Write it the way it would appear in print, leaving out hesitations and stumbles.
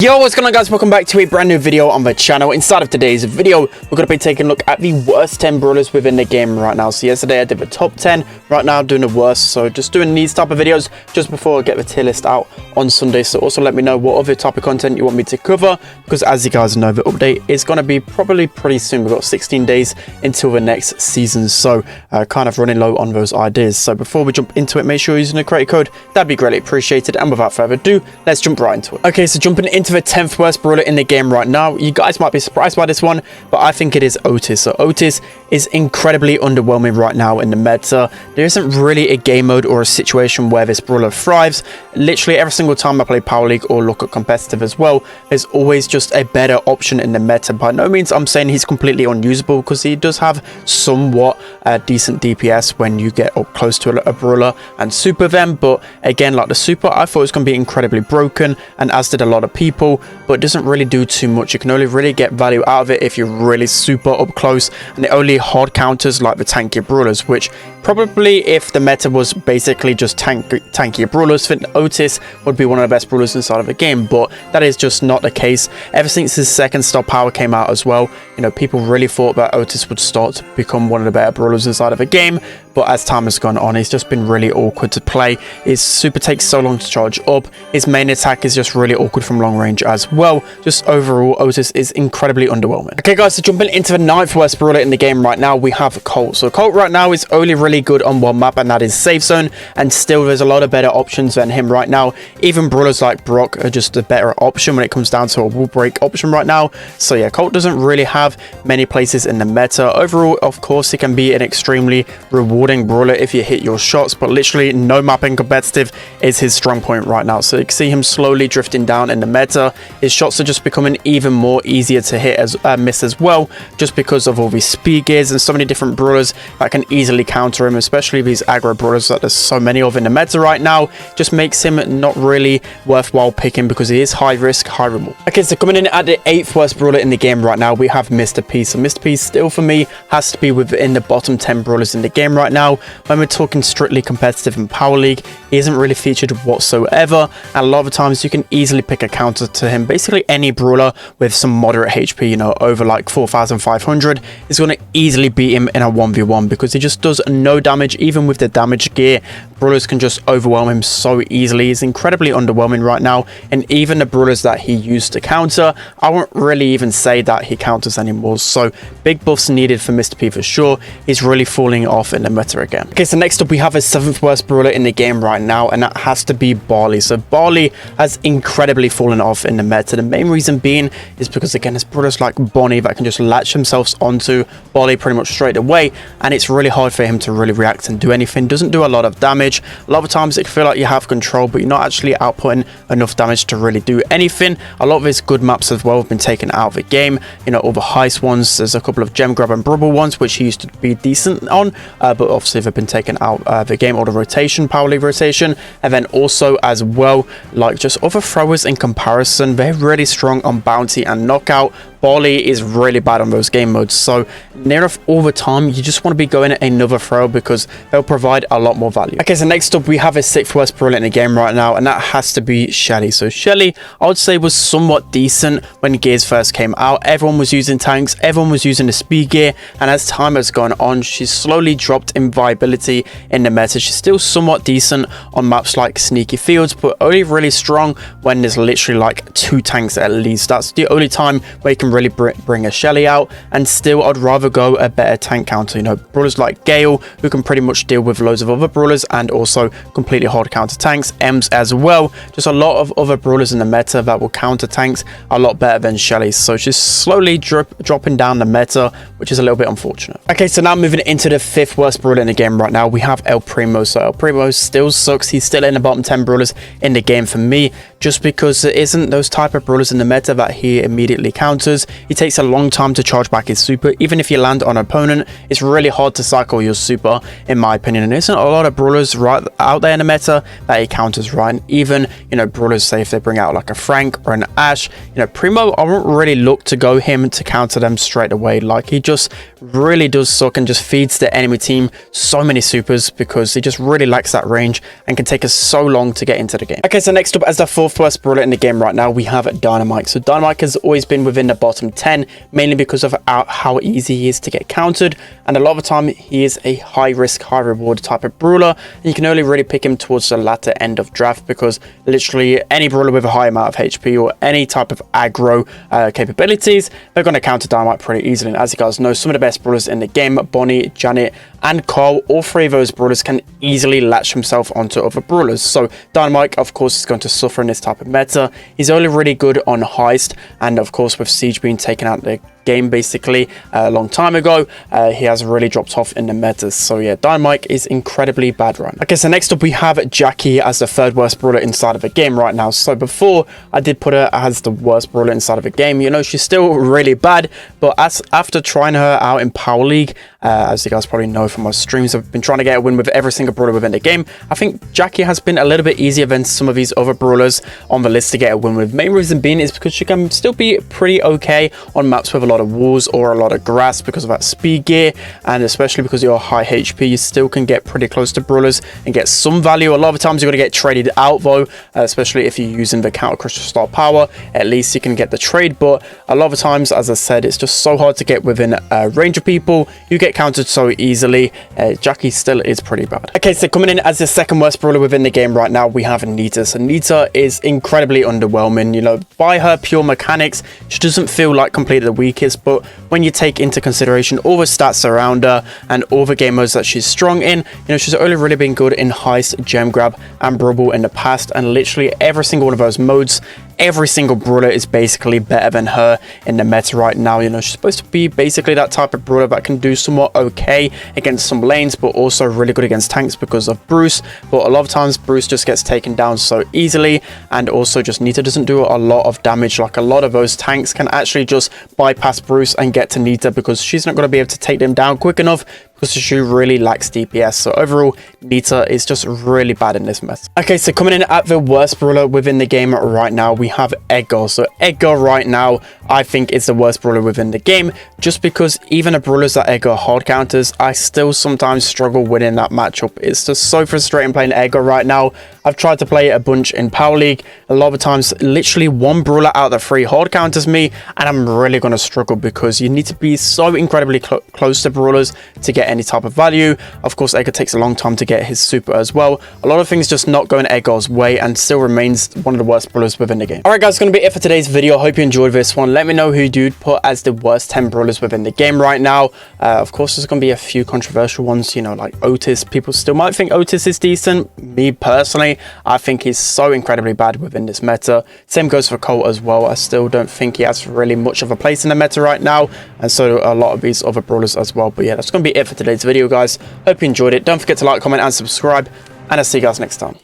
Yo, what's going on, guys? Welcome back to a brand new video on the channel. Inside of today's video, we're going to be taking a look at the worst 10 brawlers within the game right now. So yesterday I did the top 10, right now I'm doing the worst. So just doing these type of videos just before I get the tier list out on Sunday. So also let me know what other type of content you want me to cover, because as you guys know, the update is going to be probably pretty soon. We've got 16 days until the next season, so kind of running low on those ideas. So before we jump into it, make sure you're using the creator code. That'd be greatly appreciated. And without further ado, let's jump right into it. Okay, so jumping into the 10th worst brawler in the game right now. You guys might be surprised by this one, but I think it is Otis. So Otis is incredibly underwhelming right now in the meta. There isn't really a game mode or a situation where this brawler thrives. Literally every single time I play Power League or look at competitive as well, there's always just a better option in the meta. By no means I'm saying he's completely unusable, because he does have somewhat decent DPS when you get up close to a brawler and super them. But again, like the super, I thought it was going to be incredibly broken, and as did a lot of people, but it doesn't really do too much. You can only really get value out of it if you're really super up close, and the only hard counters like the tanky brawlers, which probably if the meta was basically just tanky brawlers, then Otis would be one of the best brawlers inside of the game. But that is just not the case. Ever since his second star power came out as well, you know, people really thought that Otis would start to become one of the better brawlers inside of the game. But as time has gone on, he's just been really awkward to play. His super takes so long to charge up. His main attack is just really awkward from long range as well. Just overall, Otis is incredibly underwhelming. Okay, guys, so jumping into the 9th worst brawler in the game right now, we have Colt. So Colt right now is only really good on one map, and that is Safe Zone. And still, there's a lot of better options than him right now. Even brawlers like Brock are just a better option when it comes down to a wall break option right now. So yeah, Colt doesn't really have many places in the meta. Overall, of course, he can be an extremely rewarding brawler if you hit your shots, but literally no mapping competitive is his strong point right now. So you can see him slowly drifting down in the meta. His shots are just becoming even more easier to hit as miss as well, just because of all these speed gears and so many different brawlers that can easily counter him, especially these aggro brawlers that there's so many of in the meta right now. Just makes him not really worthwhile picking, because he is high risk, high reward. Okay, so coming in at the 8th worst brawler in the game right now, we have Mr. P. So Mr. P still for me has to be within the bottom 10 brawlers in the game right now. When we're talking strictly competitive and Power League, he isn't really featured whatsoever, and a lot of the times you can easily pick a counter to him. Basically any brawler with some moderate HP, you know, over like 4,500, is going to easily beat him in a 1v1, because he just does no damage. Even with the damage gear, brawlers can just overwhelm him so easily. He's incredibly underwhelming right now, and even the brawlers that he used to counter, I won't really even say that he counters anymore. So big buffs needed for Mr. P for sure. He's really falling off in the meta again. Okay, so next up we have a 7th worst brawler in the game right now, and that has to be Bali. So Bali has incredibly fallen off in the meta. The main reason being is because, again, there's brawlers like Bonnie that can just latch themselves onto Bali pretty much straight away, and it's really hard for him to really react and do anything. Doesn't do a lot of damage. A lot of times it can feel like you have control, but you're not actually outputting enough damage to really do anything. A lot of his good maps as well have been taken out of the game. You know, all the heist ones, there's a couple of gem grab and brubble ones which he used to be decent on, but obviously they've been taken out of the game, or the rotation, Power League rotation. And then also as well, like just other throwers in comparison, they're really strong on bounty and knockout. Bali is really bad on those game modes, so near enough all the time you just want to be going at another throw, because they'll provide a lot more value. Okay, so next up we have a 6th worst brawler in the game right now, and that has to be Shelly. So Shelly, I would say, was somewhat decent when gears first came out. Everyone was using tanks, everyone was using the speed gear, and as time has gone on, she's slowly dropped in viability in the meta. She's still somewhat decent on maps like Sneaky Fields, but only really strong when there's literally like 2 tanks at least. That's the only time where you can really bring a Shelly out. And still, I'd rather go a better tank counter. You know, brawlers like Gale, who can pretty much deal with loads of other brawlers, and also completely hard counter tanks. Ems as well. Just a lot of other brawlers in the meta that will counter tanks a lot better than Shelly. So she's slowly dropping down the meta, which is a little bit unfortunate. Okay, so now moving into the 5th worst brawler in the game right now, we have El Primo. So El Primo still sucks. He's still in the bottom 10 brawlers in the game for me, just because there isn't those type of brawlers in the meta that he immediately counters. He takes a long time to charge back his super. Even if you land on an opponent, it's really hard to cycle your super, in my opinion. And there isn't a lot of brawlers right out there in the meta that he counters right. And even, you know, brawlers, say if they bring out like a Frank or an Ash, you know, Primo, I won't really look to go him to counter them straight away. Like, he just really does suck and just feeds the enemy team so many supers because he just really lacks that range and can take us so long to get into the game. Okay, so next up, as the 4th worst brawler in the game right now, we have Dynamite. So Dynamite has always been within the bottom 10, mainly because of how easy he is to get countered, and a lot of the time he is a high risk, high reward type of brawler, and you can only really pick him towards the latter end of draft because literally any brawler with a high amount of HP or any type of aggro capabilities, they're going to counter Dynamite pretty easily. And as you guys know, some of the best brawlers in the game, Bonnie, Janet, and Colt, all 3 of those brawlers can easily latch himself onto other brawlers. So Dynamite, of course, is going to suffer in this type of meta. He's only really good on Heist, and of course with Siege being taken out the game basically a long time ago, he has really dropped off in the metas. So yeah, Dynamite is incredibly bad right now. Okay, so next up we have Jacky as the 3rd worst brawler inside of a game right now. So before I did put her as the worst brawler inside of a game, you know, she's still really bad, but after trying her out in Power League, as you guys probably know from my streams, I've been trying to get a win with every single brawler within the game. I think Jacky has been a little bit easier than some of these other brawlers on the list to get a win with. Main reason being is because she can still be pretty okay on maps with a lot of walls or a lot of grass because of that speed gear, and especially because you're high HP, you still can get pretty close to brawlers and get some value. A lot of the times you're going to get traded out though, especially if you're using the counter crystal star power. At least you can get the trade, but a lot of the times, as I said, it's just so hard to get within range of people. You get countered so easily. Jacky still is pretty bad. Okay, so coming in as the 2nd worst brawler within the game right now, we have Anita. So Anita is incredibly underwhelming. You know, by her pure mechanics, she doesn't feel like completely the weakest, but when you take into consideration all the stats around her and all the game modes that she's strong in, you know, she's only really been good in Heist, Gem Grab, and Brawl in the past, and literally every single one of those modes, every single brawler is basically better than her in the meta right now. You know, she's supposed to be basically that type of brawler that can do somewhat okay against some lanes, but also really good against tanks because of Bruce. But a lot of times Bruce just gets taken down so easily, and also just Nita doesn't do a lot of damage. Like a lot of those tanks can actually just bypass Bruce and get to Nita because she's not going to be able to take them down quick enough because she really lacks DPS. So overall, Nita is just really bad in this mess. Okay, so coming in at the worst brawler within the game right now, we have Edgar. So Edgar right now, I think is the worst brawler within the game, just because even the brawlers that Edgar hard counters, I still sometimes struggle winning that matchup. It's just so frustrating playing Edgar right now. I've tried to play it a bunch in Power League. A lot of times, literally one brawler out of the 3 hard counters me, and I'm really going to struggle because you need to be so incredibly close to brawlers to get any type of value. Of course, Edgar takes a long time to get his super as well. A lot of things just not going Edgar's way, and still remains one of the worst brawlers within the game. Alright guys, it's going to be it for today's video. Hope you enjoyed this one. Let me know who you'd put as the worst 10 brawlers within the game right now. Of course, there's going to be a few controversial ones, you know, like Otis. People still might think Otis is decent. Me personally, I think he's so incredibly bad within this meta. Same goes for Colt as well. I still don't think he has really much of a place in the meta right now, and so a lot of these other brawlers as well. But yeah, that's going to be it for today's video, guys. Hope you enjoyed it. Don't forget to like, comment, and subscribe, and I'll see you guys next time.